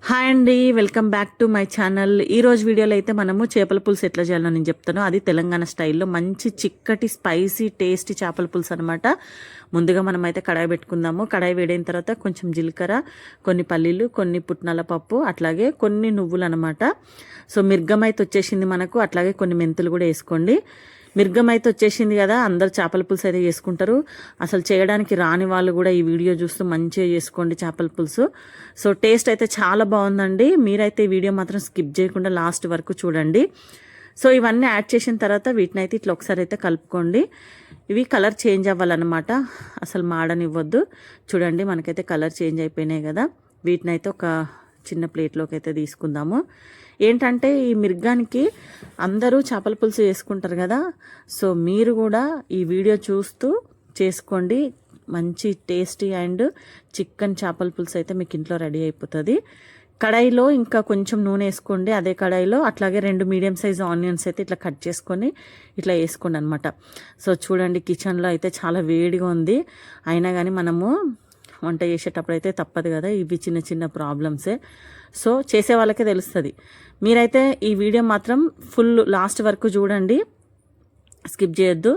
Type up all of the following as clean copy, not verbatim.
Hi అండి, welcome back to my channel. ఈరోజు వీడియోలో అయితే మనము చేపల పులుసు ఎట్లా చేయాలో నేను చెప్తాను. అది తెలంగాణ స్టైల్లో మంచి చిక్కటి స్పైసీ టేస్టీ చేపల పులుసు అనమాట. ముందుగా మనం అయితే కడాయి పెట్టుకుందాము. కడాయి వేడైన తర్వాత కొంచెం జీలకర్ర, కొన్ని పల్లీలు, కొన్ని పుట్నాల పప్పు, అట్లాగే కొన్ని నువ్వులు అనమాట. సో మిర్గం అయితే వచ్చేసింది మనకు. అట్లాగే కొన్ని మెంతులు కూడా వేసుకోండి. మిర్గం అయితే వచ్చేసింది కదా, అందరు చేపల పులుసు అయితే చేసుకుంటారు. అసలు చేయడానికి రాని వాళ్ళు కూడా ఈ వీడియో చూస్తూ మంచిగా చేసుకోండి చేపల పులుసు. సో టేస్ట్ అయితే చాలా బాగుందండి. మీరైతే ఈ వీడియో మాత్రం స్కిప్ చేయకుండా లాస్ట్ వరకు చూడండి. సో ఇవన్నీ యాడ్ చేసిన తర్వాత వీటిని అయితే ఇట్లా ఒకసారి అయితే కలుపుకోండి. ఇవి కలర్ చేంజ్ అవ్వాలన్నమాట, అసలు మాడనివ్వద్దు. చూడండి మనకైతే కలర్ చేంజ్ అయిపోయినాయి కదా. వీటిని అయితే ఒక చిన్న ప్లేట్లోకి అయితే తీసుకుందాము. ఏంటంటే ఈ మిర్గానికి అందరూ చేపల పులుసు చేసుకుంటారు కదా, సో మీరు కూడా ఈ వీడియో చూస్తూ చేసుకోండి. మంచి టేస్టీ అండ్ చికెన్ చేపల పులుసు అయితే మీకు ఇంట్లో రెడీ అయిపోతుంది. కడాయిలో ఇంకా కొంచెం నూనె వేసుకోండి. అదే కడాయిలో అట్లాగే 2 మీడియం సైజు ఆనియన్స్ అయితే ఇట్లా కట్ చేసుకొని ఇట్లా వేసుకోండి అనమాట. సో చూడండి కిచెన్లో అయితే చాలా వేడిగా ఉంది, అయినా కానీ మనము వంట చేసేటప్పుడు అయితే తప్పదు కదా, ఇవి చిన్న చిన్న ప్రాబ్లమ్సే. సో చేసే వాళ్ళకే తెలుస్తుంది. మీరైతే ఈ వీడియో మాత్రం ఫుల్ లాస్ట్ వరకు చూడండి, స్కిప్ చేయొద్దు.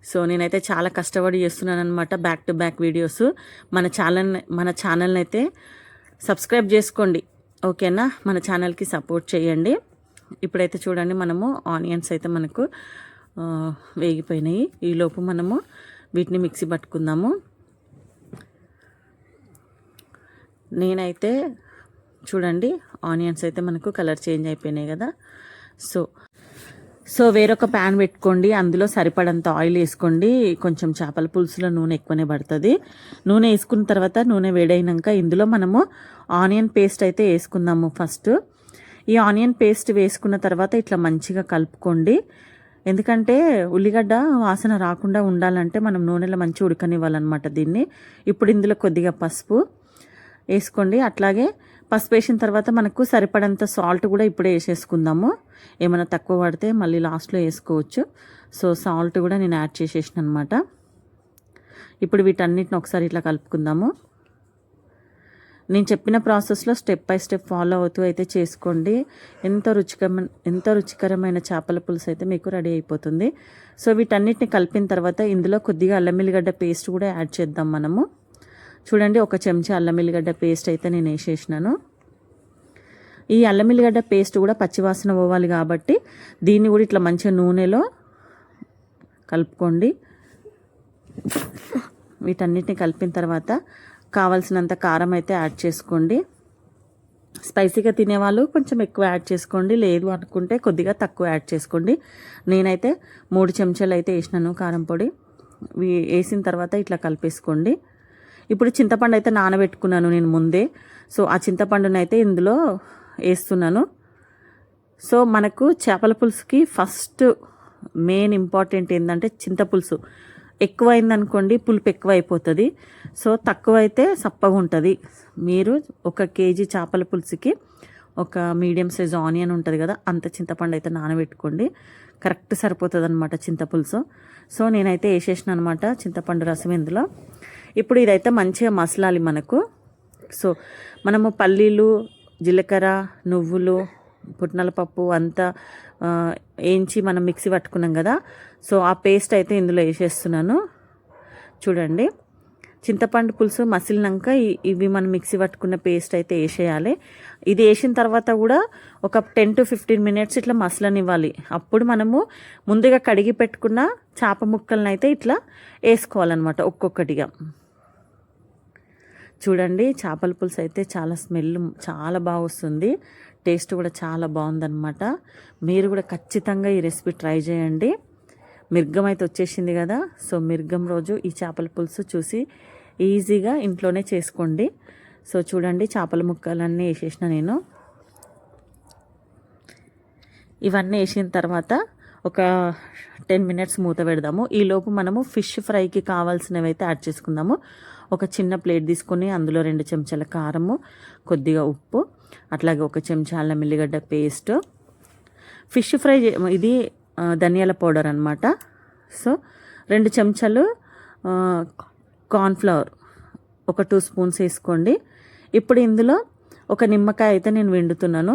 సో నేనైతే చాలా కష్టపడి చేస్తున్నాను అనమాట, బ్యాక్ టు బ్యాక్ వీడియోస్. మన ఛానల్ని అయితే సబ్స్క్రైబ్ చేసుకోండి, ఓకేనా? మన ఛానల్కి సపోర్ట్ చేయండి. ఇప్పుడైతే చూడండి మనము ఆనియన్స్ అయితే మనకు వేగిపోయినాయి. ఈలోపు మనము వీటిని మిక్సీ పట్టుకుందాము. నేనైతే చూడండి ఆనియన్స్ అయితే మనకు కలర్ చేంజ్ అయిపోయినాయి కదా. సో వేరొక ప్యాన్ పెట్టుకోండి. అందులో సరిపడంత ఆయిల్ వేసుకోండి. కొంచెం చేపల పులుసులో నూనె ఎక్కువనే పడుతుంది. నూనె వేసుకున్న తర్వాత నూనె వేడైనాక ఇందులో మనము ఆనియన్ పేస్ట్ అయితే వేసుకుందాము. ఫస్ట్ ఈ ఆనియన్ పేస్ట్ వేసుకున్న తర్వాత ఇట్లా మంచిగా కలుపుకోండి. ఎందుకంటే ఉల్లిగడ్డ వాసన రాకుండా ఉండాలంటే మనం నూనెలో మంచిగా ఉడకనివ్వాలన్నమాట దీన్ని. ఇప్పుడు ఇందులో కొద్దిగా పసుపు వేసుకోండి. అట్లాగే పసుపు వేసిన తర్వాత మనకు సరిపడంత సాల్ట్ కూడా ఇప్పుడే వేసేసుకుందాము. ఏమైనా తక్కువ పడితే మళ్ళీ లాస్ట్లో వేసుకోవచ్చు. సో సాల్ట్ కూడా నేను యాడ్ చేసేసిన అనమాట. ఇప్పుడు వీటన్నిటిని ఒకసారి ఇట్లా కలుపుకుందాము. నేను చెప్పిన ప్రాసెస్లో స్టెప్ బై స్టెప్ ఫాలో అవుతూ అయితే చేసుకోండి. ఎంతో రుచికరమైన చేపల పులుసు అయితే మీకు రెడీ అయిపోతుంది. సో వీటన్నిటిని కలిపిన తర్వాత ఇందులో కొద్దిగా అల్లం ఎల్లిగడ్డ పేస్ట్ కూడా యాడ్ చేద్దాం మనము. చూడండి 1 చెంచా అల్లం ఎల్లిగడ్డ పేస్ట్ అయితే నేను వేసేసినాను. ఈ అల్లం ఎల్లిగడ్డ పేస్ట్ కూడా పచ్చివాసన పోవాలి కాబట్టి దీన్ని కూడా ఇట్లా మంచిగా నూనెలో కలుపుకోండి. వీటన్నిటిని కలిపిన తర్వాత కావాల్సినంత కారం అయితే యాడ్ చేసుకోండి. స్పైసీగా తినేవాళ్ళు కొంచెం ఎక్కువ యాడ్ చేసుకోండి, లేదు అనుకుంటే కొద్దిగా తక్కువ యాడ్ చేసుకోండి. నేనైతే 3 చెంచాలు అయితే వేసినాను కారం పొడి. వేసిన తర్వాత ఇట్లా కలిపేసుకోండి. ఇప్పుడు చింతపండు అయితే నానబెట్టుకున్నాను నేను ముందే. సో ఆ చింతపండును అయితే ఇందులో వేస్తున్నాను. సో మనకు చేపల పులుసుకి ఫస్ట్ మెయిన్ ఇంపార్టెంట్ ఏంటంటే చింతపులుసు. ఎక్కువైందనుకోండి పులుపు ఎక్కువ అయిపోతుంది, సో తక్కువ అయితే సప్పగా ఉంటుంది. మీరు 1 కేజీ చేపల పులుసుకి ఒక మీడియం సైజు ఆనియన్ ఉంటుంది కదా, అంత చింతపండు అయితే నానబెట్టుకోండి. కరెక్ట్ సరిపోతుంది అనమాట చింతపులుసు. సో నేనైతే వేసేసిన అనమాట చింతపండు రసం ఇందులో. ఇప్పుడు ఇదైతే మంచిగా మసలాలి మనకు. సో మనము పల్లీలు, జీలకర్ర, నువ్వులు, పుట్నాల పప్పు అంతా వేయించి మనం మిక్సీ పట్టుకున్నాం కదా, సో ఆ పేస్ట్ అయితే ఇందులో వేసేస్తున్నాను. చూడండి చింతపండు పులుసు మసిలినాక ఇవి మనం మిక్సీ పట్టుకున్న పేస్ట్ అయితే వేసేయాలి. ఇది వేసిన తర్వాత కూడా ఒక 10 to 15 మినిట్స్ ఇట్లా మసలనివ్వాలి. అప్పుడు మనము ముందుగా కడిగి పెట్టుకున్న చేప ముక్కలను అయితే ఇట్లా వేసుకోవాలన్నమాట ఒక్కొక్కటిగా. చూడండి చేపల పులుసు అయితే చాలా స్మెల్ చాలా బాగా వస్తుంది, టేస్ట్ కూడా చాలా బాగుందన్నమాట. మీరు కూడా ఖచ్చితంగా ఈ రెసిపీ ట్రై చేయండి. మిర్గం అయితే వచ్చేసింది కదా, సో మిర్గం రోజు ఈ చేపల పులుసు చూసి ఈజీగా ఇంట్లోనే చేసుకోండి. సో చూడండి చేపల ముక్కలన్నీ వేసేసిన నేను. ఇవన్నీ వేసిన తర్వాత ఒక 10 మినిట్స్ మూత పెడదాము. ఈలోపు మనము ఫిష్ ఫ్రైకి కావాల్సినవి అయితే యాడ్ చేసుకుందాము. ఒక చిన్న ప్లేట్ తీసుకొని అందులో 2 చెంచాల కారము, కొద్దిగా ఉప్పు, అట్లాగే 1 చెంచా అల్లం ఎల్లిగడ్డ పేస్ట్, ఫిష్ ఫ్రై ఇది ధనియాల పౌడర్ అనమాట. సో 2 చెంచాలు కార్న్ఫ్లవర్, ఒక 2 స్పూన్స్ వేసుకోండి. ఇప్పుడు ఇందులో ఒక నిమ్మకాయ అయితే నేను వండుతున్నాను.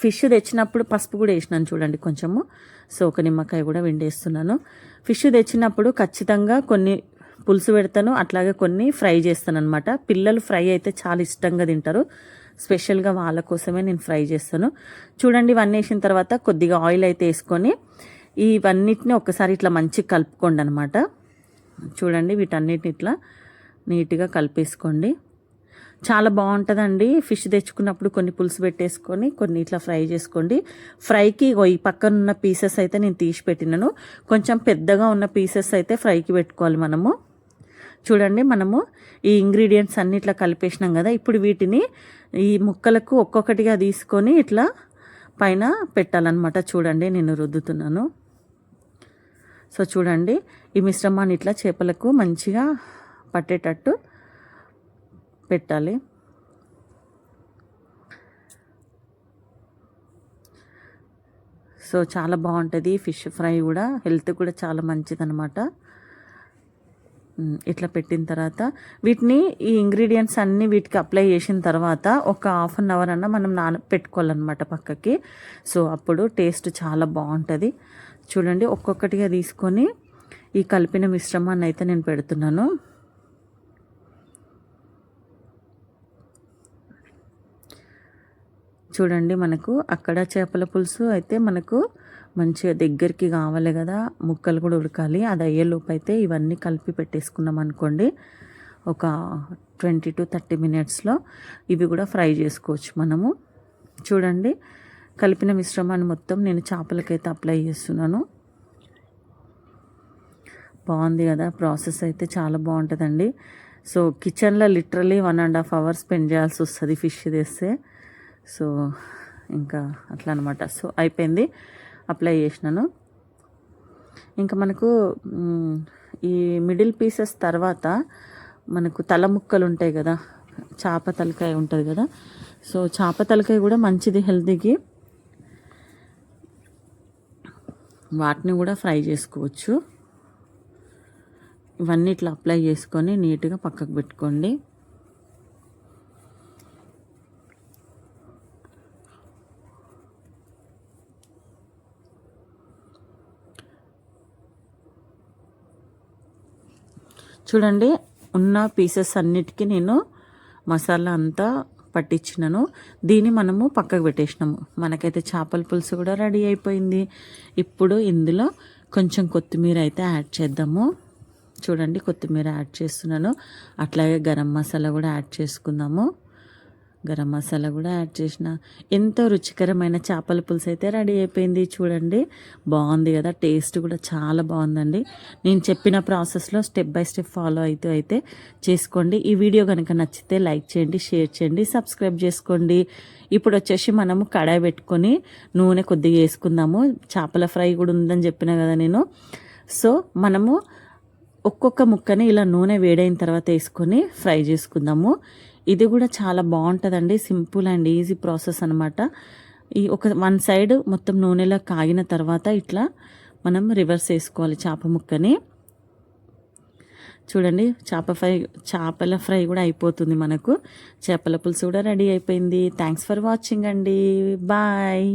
ఫిష్ తెచ్చినప్పుడు పసుపు కూడా వేసినాను చూడండి కొంచెము. సో ఒక నిమ్మకాయ కూడా వండేస్తున్నాను. ఫిష్ తెచ్చినప్పుడు ఖచ్చితంగా కొన్ని పులుసు పెడతాను, అట్లాగే కొన్ని ఫ్రై చేస్తాను అనమాట. పిల్లలు ఫ్రై అయితే చాలా ఇష్టంగా తింటారు. స్పెషల్గా వాళ్ళ కోసమే నేను ఫ్రై చేస్తాను. చూడండి ఇవన్నీ వేసిన తర్వాత కొద్దిగా ఆయిల్ అయితే వేసుకొని ఇవన్నిటిని ఒకసారి ఇట్లా మంచిగా కలుపుకోండి అనమాట. చూడండి వీటన్నిటిని ఇట్లా నీట్గా కలిపేసుకోండి. చాలా బాగుంటుందండి. ఫిష్ తెచ్చుకున్నప్పుడు కొన్ని పులుసు పెట్టేసుకొని కొన్ని ఇట్లా ఫ్రై చేసుకోండి. ఫ్రైకి ఈ పక్కన ఉన్న పీసెస్ అయితే నేను తీసి పెట్టినాను. కొంచెం పెద్దగా ఉన్న పీసెస్ అయితే ఫ్రైకి పెట్టుకోవాలి మనము. చూడండి మనము ఈ ఇంగ్రీడియంట్స్ అన్ని ఇట్లా కలిపేసినాం కదా. ఇప్పుడు వీటిని ఈ ముక్కలకు ఒక్కొక్కటిగా తీసుకొని ఇట్లా పైన పెట్టాలన్నమాట. చూడండి నేను రుద్దుతున్నాను. సో చూడండి ఈ మిశ్రమాన్ని ఇట్లా చేపలకు మంచిగా పట్టేటట్టు పెట్టాలి. సో చాలా బాగుంటుంది ఫిష్ ఫ్రై కూడా, హెల్త్ కూడా చాలా మంచిదన్నమాట. ఇట్లా పెట్టిన తర్వాత వీటిని ఈ ఇంగ్రీడియంట్స్ అన్నీ వీటికి అప్లై చేసిన తర్వాత ఒక హాఫ్ అన్ అవర్ అన్న మనం పెట్టుకోవాలన్నమాట పక్కకి. సో అప్పుడు టేస్ట్ చాలా బాగుంటుంది. చూడండి ఒక్కొక్కటిగా తీసుకొని ఈ కలిపిన మిశ్రమాన్ని అయితే నేను పెడుతున్నాను. చూడండి మనకు అక్కడ చేపల పులుసు అయితే మనకు మంచిగా దగ్గరికి కావాలి కదా, ముక్కలు కూడా ఉడకాలి. అది అయ్యేలోపు అయితే ఇవన్నీ కలిపి పెట్టేసుకున్నాం అనుకోండి, ఒక 20 to 30 minutesలో ఇవి కూడా ఫ్రై చేసుకోవచ్చు మనము. చూడండి కలిపిన మిశ్రమాన్ని మొత్తం నేను చేపలకైతే అప్లై చేస్తున్నాను. బాగుంది కదా, ప్రాసెస్ అయితే చాలా బాగుంటుందండి. సో కిచెన్లో లిటరలీ 1.5 hours స్పెండ్ చేయాల్సి వస్తుంది ఫిష్ తెస్తే. సో ఇంకా అట్లా అనమాట. సో అయిపోయింది, అప్లై చేసినాను. ఇంకా మనకు ఈ మిడిల్ పీసెస్ తర్వాత మనకు తల ముక్కలు ఉంటాయి కదా, చేప తలకాయ ఉంటుంది కదా. సో చేప తలకాయ కూడా మంచిది హెల్తీకి, వాటిని కూడా ఫ్రై చేసుకోవచ్చు. ఇవన్నీ ఇట్లా అప్లై చేసుకొని నీట్గా పక్కకు పెట్టుకోండి. చూడండి ఉన్న పీసెస్ అన్నిటికీ నేను మసాలా అంతా పట్టించినాను. దీన్ని మనము పక్కకు పెట్టేసినాము. మనకైతే చేపల పులుసు కూడా రెడీ అయిపోయింది. ఇప్పుడు ఇందులో కొంచెం కొత్తిమీర అయితే యాడ్ చేద్దాము. చూడండి కొత్తిమీర యాడ్ చేస్తున్నాను. అట్లాగే గరం మసాలా కూడా యాడ్ చేసుకుందాము. గరం మసాలా కూడా యాడ్ చేసిన ఎంతో రుచికరమైన చేపల పులుసు అయితే రెడీ అయిపోయింది. చూడండి బాగుంది కదా, టేస్ట్ కూడా చాలా బాగుందండి. నేను చెప్పిన ప్రాసెస్లో స్టెప్ బై స్టెప్ ఫాలో అయితే చేసుకోండి. ఈ వీడియో కనుక నచ్చితే లైక్ చేయండి, షేర్ చేయండి, సబ్స్క్రైబ్ చేసుకోండి. ఇప్పుడు వచ్చేసి మనము కడాయి పెట్టుకొని నూనె కొద్దిగా వేసుకుందాము. చేపల ఫ్రై కూడా ఉందని చెప్పిన కదా నేను. సో మనము ఒక్కొక్క ముక్కని ఇలా నూనె వేడైన తర్వాత వేసుకొని ఫ్రై చేసుకుందాము. ఇది కూడా చాలా బాగుంటుందండి. సింపుల్ అండ్ ఈజీ ప్రాసెస్ అనమాట. ఈ వన్ సైడ్ మొత్తం నూనెలో కాగిన తర్వాత ఇట్లా మనం రివర్స్ వేసుకోవాలి చేప ముక్కని. చూడండి చేపల ఫ్రై కూడా అయిపోతుంది మనకు. చేపల పులుసు కూడా రెడీ అయిపోయింది. థ్యాంక్స్ ఫర్ వాచింగ్ అండి. బాయ్.